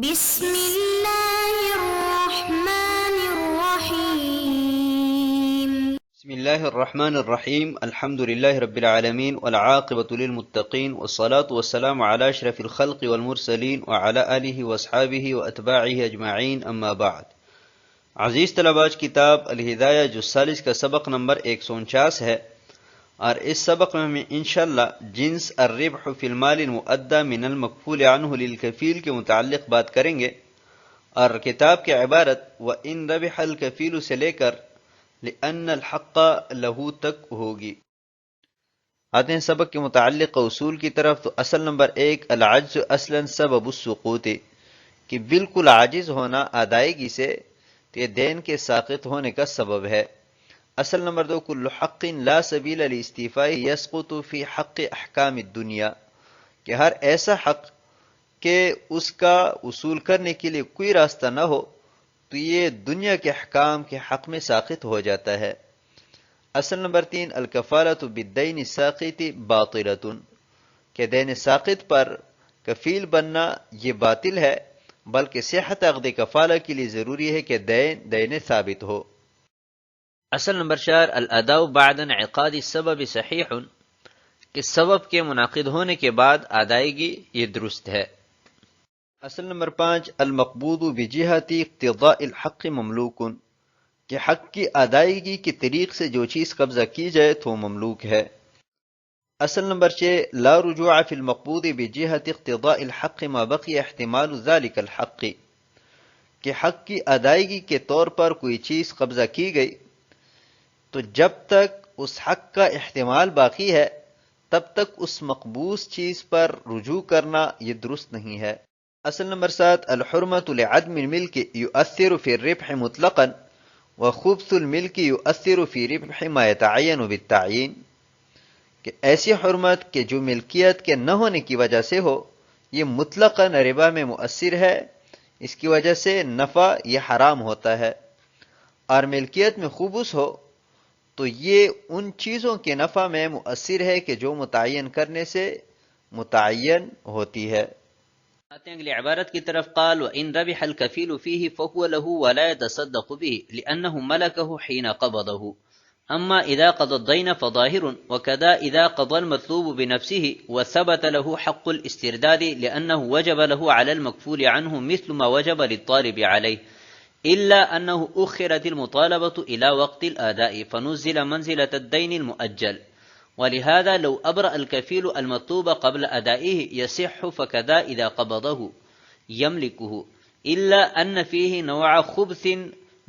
بسم الله الرحمن الرحيم. بسم الله الرحمن الرحيم. الحمد لله رب العالمين والعاقبة للمتقين والصلاة والسلام على أشرف الخلق والمرسلين وعلى آله وأصحابه وأتباعه أجمعين أما بعد. عزیز طلباء، کتاب الہدایہ جو ثالث کا سبق نمبر 149 ہے، اور اس سبق میں ہم انشاءاللہ جنس الربح فی المال المؤدى من المکفول عنہ للکفیل کے متعلق بات کریں گے، اور کتاب کی عبارت وَإِن ربح الکفیل سے لے کر لأن الحق لہو تک ہوگی۔ آتے ہیں سبق کے متعلق اصول کی طرف۔ تو اصل نمبر 1، العجز اصلا سبب السقوط، کہ بالکل عاجز ہونا ادائیگی سے یہ دین کے ساقط ہونے کا سبب ہے۔ اصل نمبر 2، کل حق لا سبیل لاستیفاء یسقط فی حق احکام الدنیا، کہ ہر ایسا حق کہ اس کا وصول کرنے کے لیے کوئی راستہ نہ ہو تو یہ دنیا کے احکام کے حق میں ساقط ہو جاتا ہے۔ اصل نمبر 3، الکفالۃ بالدین الساقط باطلۃ، کہ دین ساقط پر کفیل بننا یہ باطل ہے، بلکہ صحت عقد کفالہ کے لیے ضروری ہے کہ دین ثابت ہو۔ اصل نمبر 4، الاداء بعد انعقاد السبب صحیح، کہ سبب کے منعقد ہونے کے بعد ادائیگی یہ درست ہے۔ اصل نمبر 5، المقبوض بجہت اقتضاء الحق مملوک، کہ حق کی ادائیگی کے طریق سے جو چیز قبضہ کی جائے تو مملوک ہے۔ اصل نمبر 6، لا رجوع فی المقبوض بجہت اقتضاء الحق ما بقی احتمال ذلك الحق، کہ حق کی ادائیگی کے طور پر کوئی چیز قبضہ کی گئی تو جب تک اس حق کا احتمال باقی ہے تب تک اس مقبوض چیز پر رجوع کرنا یہ درست نہیں ہے۔ اصل نمبر 7، الحرمۃ لعدم الملک یؤثر فی الربح مطلقا وخبث الملک یؤثر فی ربح ما یتعین بالتعیین، کہ ایسی حرمت کہ جو ملکیت کے نہ ہونے کی وجہ سے ہو یہ مطلقاً ربا میں مؤثر ہے، اس کی وجہ سے نفع یہ حرام ہوتا ہے، اور ملکیت میں خبث ہو تو یہ ان چیزوں کے نفع میں مؤثر ہے کہ جو متعین کرنے سے متعین ہوتی ہے۔ آتے ہیں اگلی عبارت کی طرف۔ قال وَإِن ربح الكفيل فيه فهو له ولا يتصدق به لأنه ملكه حين قبضه، أما إذا قضى الدين فظاهر، وكذا إذا قضى المطلوب بنفسه وثبت له حق الاسترداد لأنه وجب له على المكفول عنه مثل ما وجب للطالب عليه، إلا أنه أخرت المطالبة إلى وقت الأداء فنزل منزلة الدين المؤجل، ولهذا لو أبرأ الكفيل المطلوب قبل أدائه يصح، فكذا إذا قبضه يملكه، إلا أن فيه نوع خبث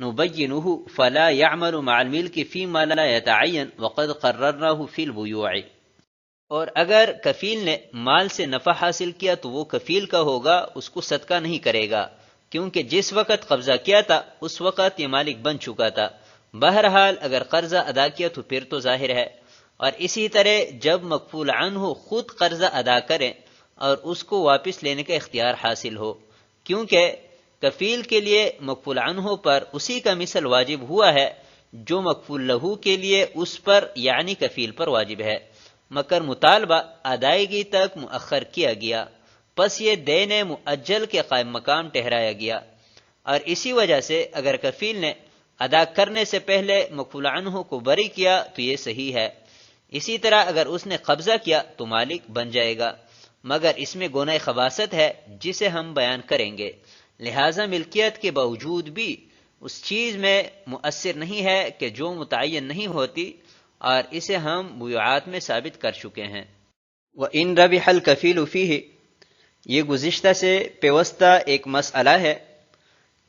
نبينه فلا يعمل مع الملك فيما لا يتعين وقد قررناه في البيوع۔ اور اگر کفیل نے مال سے نفع حاصل کیا تو وہ کفیل کا ہوگا، اس کو صدقہ نہیں کرے گا، کیونکہ جس وقت قبضہ کیا تھا اس وقت یہ مالک بن چکا تھا۔ بہرحال اگر قرضہ ادا کیا تو پھر تو ظاہر ہے۔ اور اسی طرح جب مکفول عنہ خود قرضہ ادا کرے اور اس کو واپس لینے کا اختیار حاصل ہو، کیونکہ کفیل کے لیے مکفول عنہ پر اسی کا مثل واجب ہوا ہے جو مکفول لہو کے لیے اس پر یعنی کفیل پر واجب ہے، مگر مطالبہ ادائیگی تک مؤخر کیا گیا، پس یہ دین مؤجل کے قائم مقام ٹھہرایا گیا۔ اور اسی وجہ سے اگر کفیل نے ادا کرنے سے پہلے مکفول عنہ کو بری کیا تو یہ صحیح ہے، اسی طرح اگر اس نے قبضہ کیا تو مالک بن جائے گا، مگر اس میں گناہ خباثت ہے جسے ہم بیان کریں گے، لہذا ملکیت کے باوجود بھی اس چیز میں مؤثر نہیں ہے کہ جو متعین نہیں ہوتی، اور اسے ہم بیوعات میں ثابت کر چکے ہیں۔ وَإِن رَبِحَ الْكَفِيلُ فِيهِ، یہ گزشتہ سے پیوستہ ایک مسئلہ ہے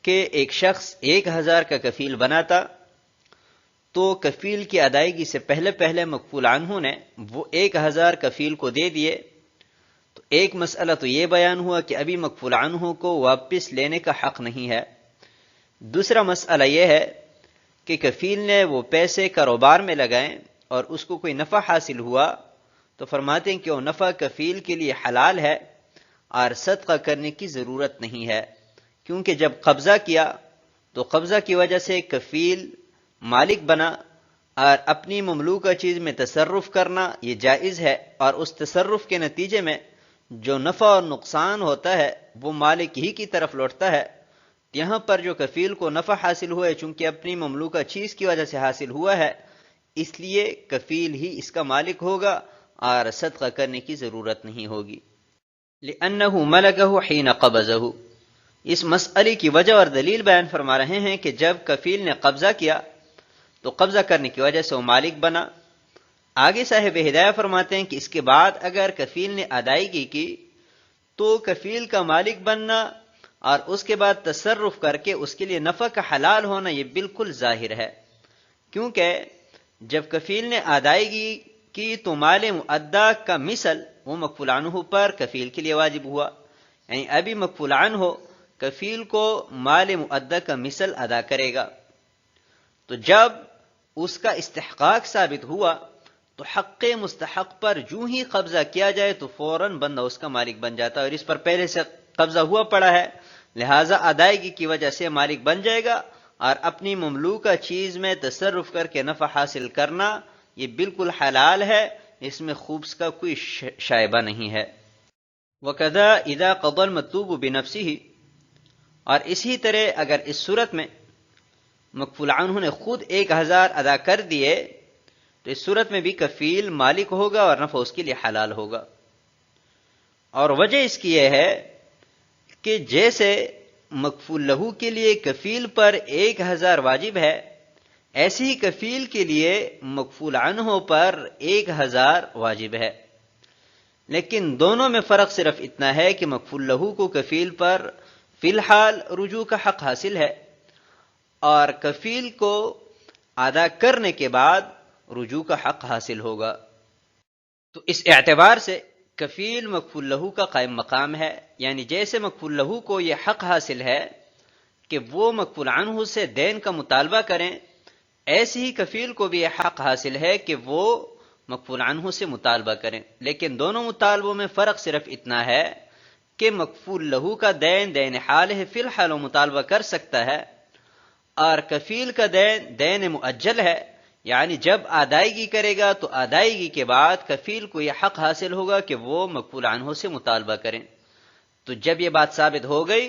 کہ ایک شخص 1000 کا کفیل بناتا تو کفیل کی ادائیگی سے پہلے مکفول عنہ نے وہ 1000 کفیل کو دے دیے، تو ایک مسئلہ تو یہ بیان ہوا کہ ابھی مکفول عنہ کو واپس لینے کا حق نہیں ہے۔ دوسرا مسئلہ یہ ہے کہ کفیل نے وہ پیسے کاروبار میں لگائیں اور اس کو کوئی نفع حاصل ہوا تو فرماتے ہیں کہ وہ نفع کفیل کے لیے حلال ہے اور صدقہ کرنے کی ضرورت نہیں ہے، کیونکہ جب قبضہ کیا تو قبضہ کی وجہ سے کفیل مالک بنا، اور اپنی مملوکہ چیز میں تصرف کرنا یہ جائز ہے، اور اس تصرف کے نتیجے میں جو نفع اور نقصان ہوتا ہے وہ مالک ہی کی طرف لوٹتا ہے۔ یہاں پر جو کفیل کو نفع حاصل ہوا ہے چونکہ اپنی مملوکہ چیز کی وجہ سے حاصل ہوا ہے، اس لیے کفیل ہی اس کا مالک ہوگا اور صدقہ کرنے کی ضرورت نہیں ہوگی۔ لأنه ملكه حين قبضه، اس مسئلے کی وجہ اور دلیل بیان فرما رہے ہیں کہ جب کفیل نے قبضہ کیا تو قبضہ کرنے کی وجہ سے وہ مالک بنا۔ آگے صاحب ہدایہ فرماتے ہیں کہ اس کے بعد اگر کفیل نے ادائیگی کی تو کفیل کا مالک بننا اور اس کے بعد تصرف کر کے اس کے لیے نفع کا حلال ہونا یہ بالکل ظاہر ہے، کیونکہ جب کفیل نے ادائیگی کی تو مال مؤدہ کا مثل وہ مکفول عنہ پر کفیل کے لیے واجب ہوا، یعنی ابھی مکفول عنہ کفیل کو مال مؤدہ کا مثل ادا کرے گا، تو جب اس کا استحقاق ثابت ہوا تو حق مستحق پر جو ہی قبضہ کیا جائے تو فوراً بندہ اس کا مالک بن جاتا ہے، اور اس پر پہلے سے قبضہ ہوا پڑا ہے، لہٰذا ادائیگی کی وجہ سے مالک بن جائے گا، اور اپنی مملوکہ چیز میں تصرف کر کے نفع حاصل کرنا یہ بالکل حلال ہے، اس میں خوبص کا کوئی شائبہ نہیں ہے۔ وَكَذَا إِذَا قَضَى الْمَطْلُوبُ بِنَفْسِهِ، اور اسی طرح اگر اس صورت میں مکفول عنہ نے خود 1000 ادا کر دیے تو اس صورت میں بھی کفیل مالک ہوگا اور نفع اس کے لیے حلال ہوگا۔ اور وجہ اس کی یہ ہے کہ جیسے مکفول لہو کے لیے کفیل پر 1000 واجب ہے، ایسے ہی کفیل کے لیے مکفول عنہ پر 1000 واجب ہے، لیکن دونوں میں فرق صرف اتنا ہے کہ مکفول لہو کو کفیل پر فی الحال رجوع کا حق حاصل ہے، اور کفیل کو ادا کرنے کے بعد رجوع کا حق حاصل ہوگا۔ تو اس اعتبار سے کفیل مکفول لہو کا قائم مقام ہے، یعنی جیسے مکفول لہو کو یہ حق حاصل ہے کہ وہ مکفول عنہ سے دین کا مطالبہ کریں، ایسے ہی کفیل کو بھی یہ حق حاصل ہے کہ وہ مکفول عنہ سے مطالبہ کریں، لیکن دونوں مطالبوں میں فرق صرف اتنا ہے کہ مکفول لہو کا دین دین حال ہے، فی الحال وہ مطالبہ کر سکتا ہے، اور کفیل کا دین مؤجل ہے، یعنی جب ادائیگی کرے گا تو ادائیگی کے بعد کفیل کو یہ حق حاصل ہوگا کہ وہ مکفول عنہ سے مطالبہ کریں۔ تو جب یہ بات ثابت ہو گئی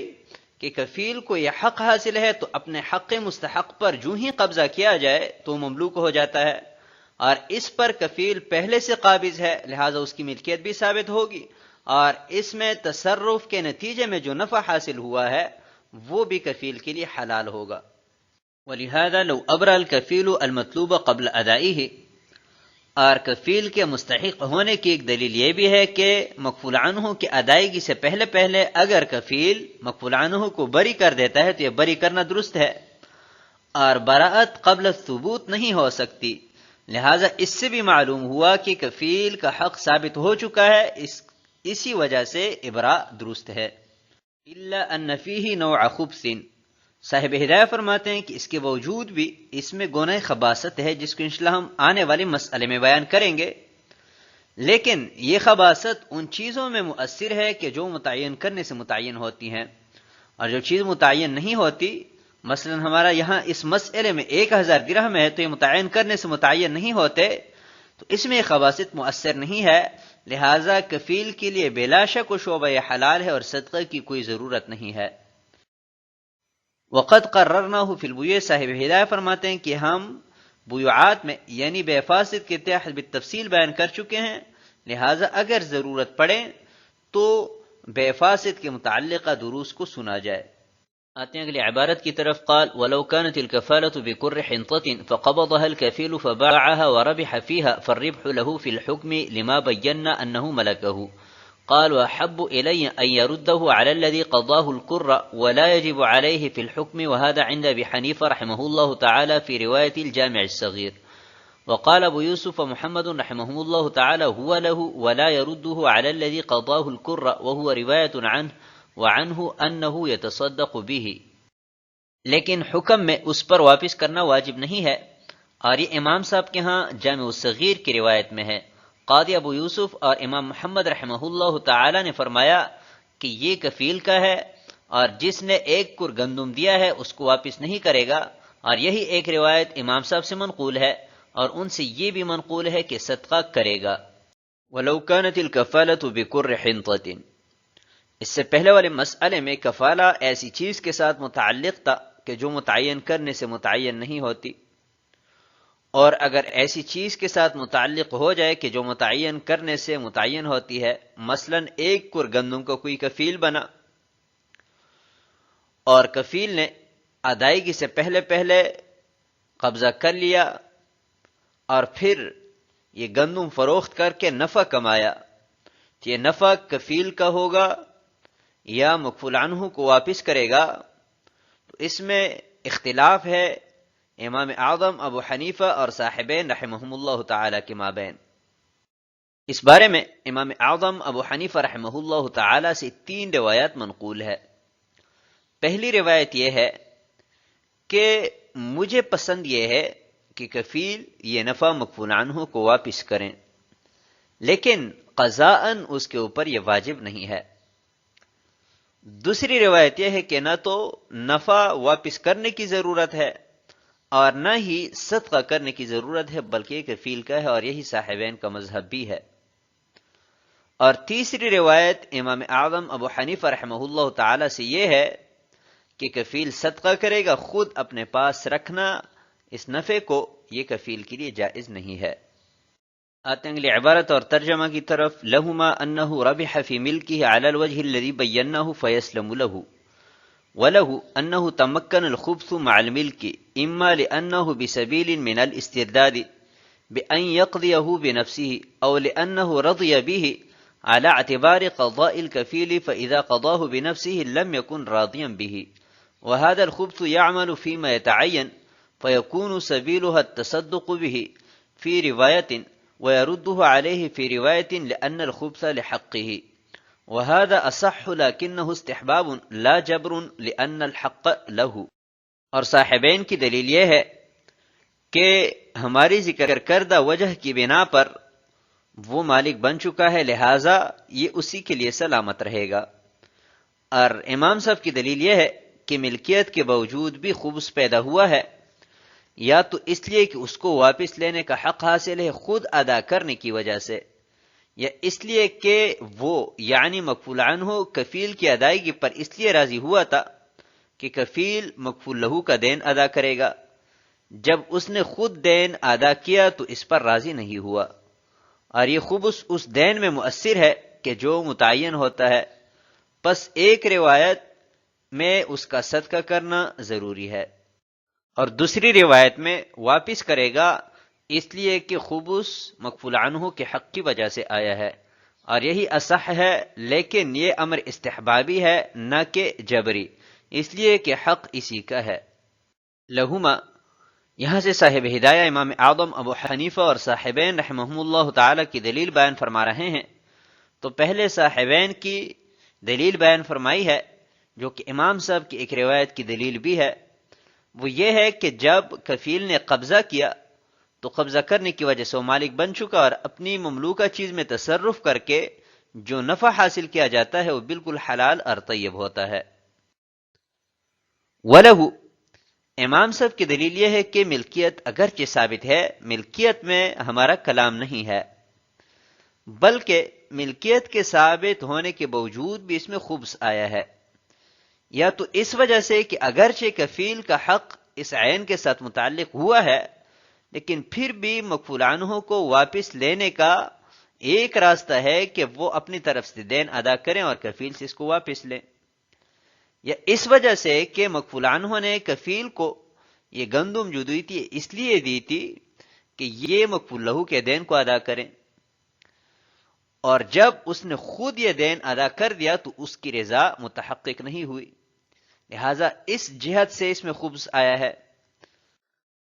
کہ کفیل کو یہ حق حاصل ہے تو اپنے حق مستحق پر جو ہی قبضہ کیا جائے تو مملوک ہو جاتا ہے، اور اس پر کفیل پہلے سے قابض ہے، لہذا اس کی ملکیت بھی ثابت ہوگی، اور اس میں تصرف کے نتیجے میں جو نفع حاصل ہوا ہے وہ بھی کفیل کے لیے حلال ہوگا۔ وَلِهَذَا لَوْ أَبْرَى الْكَفِيلُ الْمَطْلُوبَ قَبْلَ أَدَائِهِ، اور کفیل کے مستحق ہونے کی ایک دلیل یہ بھی ہے کہ مکفول عنہ کی ادائیگی سے پہلے اگر کفیل مکفول عنہ کو بری کر دیتا ہے تو یہ بری کرنا درست ہے، اور براءت قبل الثبوت نہیں ہو سکتی، لہذا اس سے بھی معلوم ہوا کہ کفیل کا حق ثابت ہو چکا ہے، اسی وجہ سے ابراء درست ہے۔ إِلَّا أَنَّ فِيهِ نَوْعَ خُبْثٍ، صاحب ہدایہ فرماتے ہیں کہ اس کے باوجود بھی اس میں گناہ خباثت ہے، جس کو انشاءاللہ ہم آنے والے مسئلے میں بیان کریں گے، لیکن یہ خباثت ان چیزوں میں مؤثر ہے کہ جو متعین کرنے سے متعین ہوتی ہیں، اور جو چیز متعین نہیں ہوتی، مثلا ہمارا یہاں اس مسئلے میں 1000 درہم ہے تو یہ متعین کرنے سے متعین نہیں ہوتے، تو اس میں خباثت مؤثر نہیں ہے، لہذا کفیل کے لیے بلا شک و شبہ حلال ہے اور صدقہ کی کوئی ضرورت نہیں ہے۔ وقد قررناه فی البیوع، صاحب ہدایہ فرماتے ہیں کہ ہم بیوعات میں یعنی بے فاسد کے تحت بالتفصیل بیان کر چکے ہیں، لہذا اگر ضرورت پڑے تو بے فاسد کے متعلقہ دروس کو سنا جائے۔ آتے ہیں اگلی عبارت کی طرف، قال ولو كانت الكفالة بكر حنطة فقبضها الكفيل فباعها وربح فيها فالربح له في الحكم لما بينا أنه ملكه. قال وأحب إلي أن يرده على الذي قضاه الكر ولا يجب عليه في الحكم، وهذا عند أبي حنيفة رحمه الله تعالى في رواية الجامع الصغير. وقال أبو يوسف محمد رحمه الله تعالى هو له ولا يرده على الذي قضاه الكر، وهو رواية عنه وعنه أنه يتصدق به، لیکن حکم میں اس پر واپس کرنا واجب نہیں ہے، اور یہ امام صاحب کے ہاں جامع الصغیر کی روایت میں ہے۔ قاضی ابو یوسف اور امام محمد رحمہ اللہ تعالی نے فرمایا کہ یہ کفیل کا ہے، اور جس نے 1 کر گندم دیا ہے اس کو واپس نہیں کرے گا، اور یہی ایک روایت امام صاحب سے منقول ہے، اور ان سے یہ بھی منقول ہے کہ صدقہ کرے گا۔ وَلَوْ كَانَتِ الْكَفَالَةُ بِكُرِّ حِنْطَةٍ، اس سے پہلے والے مسئلے میں کفالہ ایسی چیز کے ساتھ متعلق تھا کہ جو متعین کرنے سے متعین نہیں ہوتی، اور اگر ایسی چیز کے ساتھ متعلق ہو جائے کہ جو متعین کرنے سے متعین ہوتی ہے، مثلا ایک کر گندم کا کوئی کفیل بنا اور کفیل نے ادائیگی سے پہلے پہلے قبضہ کر لیا اور پھر یہ گندم فروخت کر کے نفع کمایا، تو یہ نفع کفیل کا ہوگا یا مکفول عنہ کو واپس کرے گا؟ تو اس میں اختلاف ہے امام اعظم ابو حنیفہ اور صاحبین رحمہم اللہ تعالی کے مابین۔ اس بارے میں امام اعظم ابو حنیفہ رحمہ اللہ تعالی سے 3 روایات منقول ہے۔ پہلی روایت یہ ہے کہ مجھے پسند یہ ہے کہ کفیل یہ نفع مکفول عنہ کو واپس کریں، لیکن قضاءً اس کے اوپر یہ واجب نہیں ہے۔ دوسری روایت یہ ہے کہ نہ تو نفع واپس کرنے کی ضرورت ہے اور نہ ہی صدقہ کرنے کی ضرورت ہے، بلکہ یہ کفیل کا ہے، اور یہی صاحبین کا مذہب بھی ہے۔ اور تیسری روایت امام اعظم ابو حنیفہ رحمہ اللہ تعالی سے یہ ہے کہ کفیل صدقہ کرے گا، خود اپنے پاس رکھنا اس نفع کو یہ کفیل کے لیے جائز نہیں ہے۔ آتے ہیں اگلی عبارت اور ترجمہ کی طرف۔ لہما انہ ربح فی ملکہ علی الوجہ الذی بیناہ فیسلم لہ، وله أنه تمكن الخبث مع الملك إما لأنه بسبيل من الاسترداد بأن يقضيه بنفسه، أو لأنه رضي به على اعتبار قضاء الكفيل فإذا قضاه بنفسه لم يكن راضيا به، وهذا الخبث يعمل فيما يتعين فيكون سبيلها التصدق به في رواية ويرده عليه في رواية لأن الخبث لحقه، وهذا أصح لكنه استحباب لا جبر لأن الحق له۔ اور صاحبین کی دلیل یہ ہے کہ ہماری ذکر کردہ وجہ کی بنا پر وہ مالک بن چکا ہے، لہٰذا یہ اسی کے لیے سلامت رہے گا۔ اور امام صاحب کی دلیل یہ ہے کہ ملکیت کے باوجود بھی خبث پیدا ہوا ہے، یا تو اس لیے کہ اس کو واپس لینے کا حق حاصل ہے خود ادا کرنے کی وجہ سے، یا اس لیے کہ وہ یعنی مکفول عنہ کفیل کی ادائیگی پر اس لیے راضی ہوا تھا کہ کفیل مکفول لہو کا دین ادا کرے گا، جب اس نے خود دین ادا کیا تو اس پر راضی نہیں ہوا، اور یہ خبث اس دین میں مؤثر ہے کہ جو متعین ہوتا ہے، پس ایک روایت میں اس کا صدقہ کرنا ضروری ہے اور دوسری روایت میں واپس کرے گا، اس لیے کہ خبث مکفول عنہ کے حق کی وجہ سے آیا ہے، اور یہی اصح ہے، لیکن یہ امر استحبابی ہے نہ کہ جبری، اس لیے کہ حق اسی کا ہے۔ لہما، یہاں سے صاحب ہدایہ امام اعظم ابو حنیفہ اور صاحبین رحمہم اللہ تعالی کی دلیل بیان فرما رہے ہیں۔ تو پہلے صاحبین کی دلیل بیان فرمائی ہے، جو کہ امام صاحب کی ایک روایت کی دلیل بھی ہے، وہ یہ ہے کہ جب کفیل نے قبضہ کیا تو قبضہ کرنے کی وجہ سے وہ مالک بن چکا، اور اپنی مملوکہ چیز میں تصرف کر کے جو نفع حاصل کیا جاتا ہے وہ بالکل حلال اور طیب ہوتا ہے۔ وَلَهُ، امام صاحب کی دلیل یہ ہے کہ ملکیت اگرچہ ثابت ہے، ملکیت میں ہمارا کلام نہیں ہے، بلکہ ملکیت کے ثابت ہونے کے باوجود بھی اس میں خبث آیا ہے، یا تو اس وجہ سے کہ اگرچہ کفیل کا حق اس عین کے ساتھ متعلق ہوا ہے، لیکن پھر بھی مکفول عنہ کو واپس لینے کا ایک راستہ ہے کہ وہ اپنی طرف سے دین ادا کریں اور کفیل سے اس کو واپس لیں، یا اس وجہ سے کہ مکفول عنہ نے کفیل کو یہ گندم جو دی تھی اس لیے دی تھی کہ یہ مکفول لہو کے دین کو ادا کریں، اور جب اس نے خود یہ دین ادا کر دیا تو اس کی رضا متحقق نہیں ہوئی، لہذا اس جہت سے اس میں خبث آیا ہے۔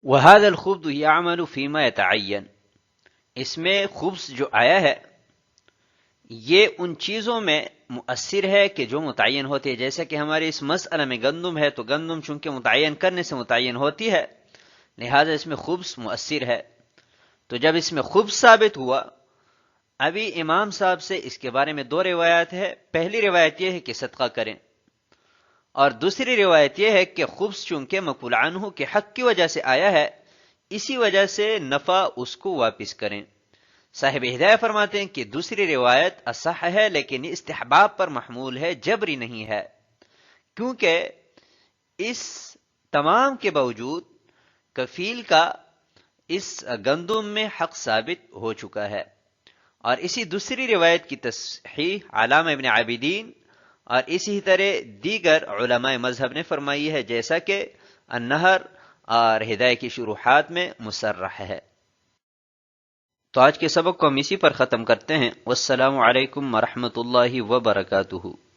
وَهَذَا الْخُبْثُ يَعْمَلُ فِيمَا يَتَعَيَّنُ، اس میں خبث جو آیا ہے یہ ان چیزوں میں مؤثر ہے کہ جو متعین ہوتی ہے، جیسے کہ ہمارے اس مسئلہ میں گندم ہے تو گندم چونکہ متعین کرنے سے متعین ہوتی ہے، لہذا اس میں خبث مؤثر ہے۔ تو جب اس میں خبث ثابت ہوا، ابھی امام صاحب سے اس کے بارے میں 2 روایات ہے۔ پہلی روایت یہ ہے کہ صدقہ کریں، اور دوسری روایت یہ ہے کہ خبث چونکہ مکفول عنہ کے حق کی وجہ سے آیا ہے، اسی وجہ سے نفع اس کو واپس کریں۔ صاحب ہدایہ فرماتے ہیں کہ دوسری روایت اصح ہے لیکن یہ استحباب پر محمول ہے، جبری نہیں ہے، کیونکہ اس تمام کے باوجود کفیل کا اس گندم میں حق ثابت ہو چکا ہے۔ اور اسی دوسری روایت کی تصحیح علامہ ابن عابدین اور اسی طرح دیگر علماء مذہب نے فرمائی ہے، جیسا کہ النہر اور ہدایہ کی شروحات میں مصرح ہے۔ تو آج کے سبق کو ہم اسی پر ختم کرتے ہیں۔ والسلام علیکم ورحمۃ اللہ وبرکاتہ۔